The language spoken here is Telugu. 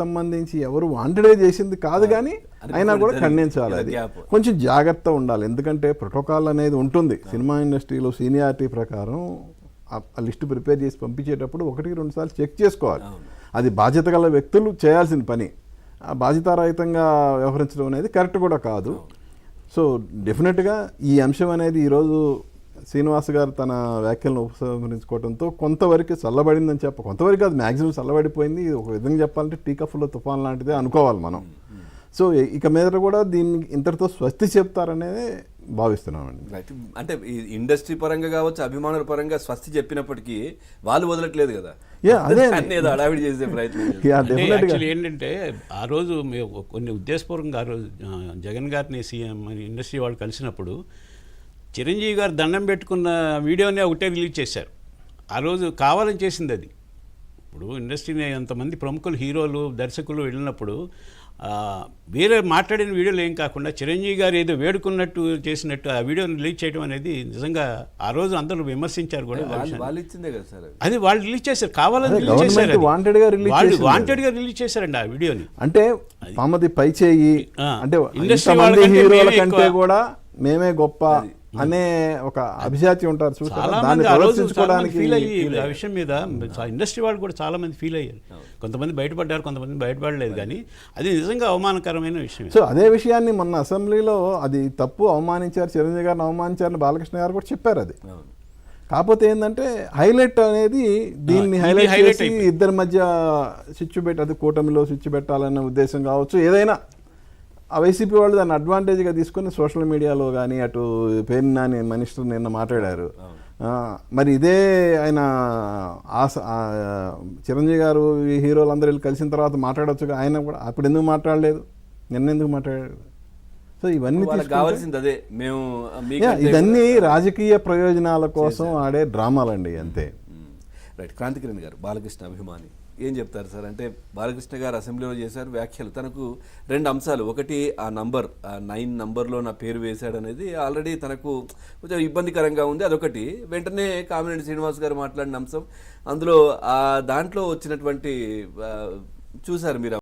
సంబంధించి ఎవరు వాంటెడ్గా చేసింది కాదు, కానీ అయినా కూడా ఖండించాలి. అది కొంచెం జాగ్రత్త ఉండాలి, ఎందుకంటే ప్రోటోకాల్ అనేది ఉంటుంది సినిమా ఇండస్ట్రీలో. సీనియారిటీ ప్రకారం ఆ లిస్టు ప్రిపేర్ చేసి పంపించేటప్పుడు 1-2 సార్లు చెక్ చేసుకోవాలి. అది బాధ్యత గల వ్యక్తులు చేయాల్సిన పని. బాధ్యతారహితంగా వ్యవహరించడం అనేది కరెక్ట్ కూడా కాదు. సో డెఫినెట్గా ఈ అంశం అనేది ఈరోజు శ్రీనివాస్ గారు తన వ్యాఖ్యలను ఉపసంహరించుకోవడంతో కొంతవరకు చల్లబడిందని కొంతవరకు అది మ్యాక్సిమం చల్లబడిపోయింది. ఒక విధంగా చెప్పాలంటే టీకఫ్లో తుఫాన్ లాంటిదే అనుకోవాలి మనం. సో ఇక మీద కూడా దీన్ని ఇంతటితో స్వస్తి చెప్తారనేది భావిస్తున్నామండి. అంటే ఇండస్ట్రీ పరంగా కావచ్చు, అభిమానుల పరంగా స్వస్తి చెప్పినప్పటికీ వాళ్ళు వదలట్లేదు కదా, అదే అడావిడి చేసే ప్రయత్నం. ఏంటంటే ఆ రోజు కొన్ని ఉద్దేశపూర్వకంగా ఆ రోజు జగన్ గారిని సీఎం ఇండస్ట్రీ వాళ్ళు కలిసినప్పుడు చిరంజీవి గారు దండం పెట్టుకున్న వీడియోనే ఒకటే రిలీజ్ చేశారు. ఆ రోజు కావాలని చేసింది అది. ఇప్పుడు ఇండస్ట్రీని అంతమంది ప్రముఖులు, హీరోలు, దర్శకులు వెళ్ళినప్పుడు వేరే మాట్లాడిన వీడియోలు ఏం కాకుండా చిరంజీవి గారు ఏదో వేడుకున్నట్టు చేసినట్టు ఆ వీడియోని రిలీజ్ చేయడం అనేది నిజంగా ఆ రోజు అందరూ విమర్శించారు కూడా. అది వాళ్ళు రిలీజ్ చేశారు, కావాలని రిలీజ్ చేశారు, వాంటెడ్గా రిలీజ్ చేశారండి ఆ వీడియోని. అంటే మామది పై చేయి అంటే ఇండస్ట్రీ హీరోల కంటే కూడా మేమే గొప్ప అనే ఒక అభిజాతి ఉంటారు చూసారా, దాన్ని ప్రదర్శించుకోవడానికి ఆ విషయం మీద ఇండస్ట్రీ వాళ్ళు కూడా చాలా మంది ఫీల్ అయ్యారు. కొంతమంది బయటపడ్డారు, కొంతమంది బయటపడలేదు, కానీ అది నిజంగా అవమానకరమైన విషయం. సో అదే విషయాన్ని మొన్న అసెంబ్లీలో అది తప్పు, అవమానించారు, చిరంజీవి గారిని అవమానించారని బాలకృష్ణ గారు కూడా చెప్పారు. అది కాకపోతే ఏంటంటే హైలైట్ అనేది దీన్ని హైలైట్ చేసి ఇద్దరి మధ్య స్విచ్ పెట్టి, అది కూటమిలో స్విచ్ పెట్టాలన్న ఉద్దేశం కావచ్చు, ఏదైనా ఆ వైసీపీ వాళ్ళు దాన్ని అడ్వాంటేజ్గా తీసుకుని సోషల్ మీడియాలో కానీ అటు పేరు నాని మినిస్టర్ నిన్న మాట్లాడారు. మరి ఇదే ఆయన చిరంజీవి గారు ఈ హీరోలందరూ వెళ్ళి కలిసిన తర్వాత మాట్లాడవచ్చు, ఆయన కూడా అప్పుడు ఎందుకు మాట్లాడలేదు, నిన్న ఎందుకు మాట్లాడారు? సో ఇవన్నీ ఇదన్నీ రాజకీయ ప్రయోజనాల కోసం ఆడే డ్రామాలండి, అంతే. రైట్. క్రాంతికిరణ్ గారు బాలకృష్ణ అభిమాని, ఏం చెప్తారు సార్? అంటే బాలకృష్ణ గారు అసెంబ్లీలో చేశారు వ్యాఖ్యలు, తనకు 2 అంశాలు. ఒకటి ఆ నంబర్ 9 నంబర్లో నా పేరు వేశాడు అనేది ఆల్రెడీ తనకు కొంచెం ఇబ్బందికరంగా ఉంది, అదొకటి. వెంటనే కామినేని శ్రీనివాస్ గారు మాట్లాడిన అంశం, అందులో దాంట్లో వచ్చినటువంటి చూశారు మీరు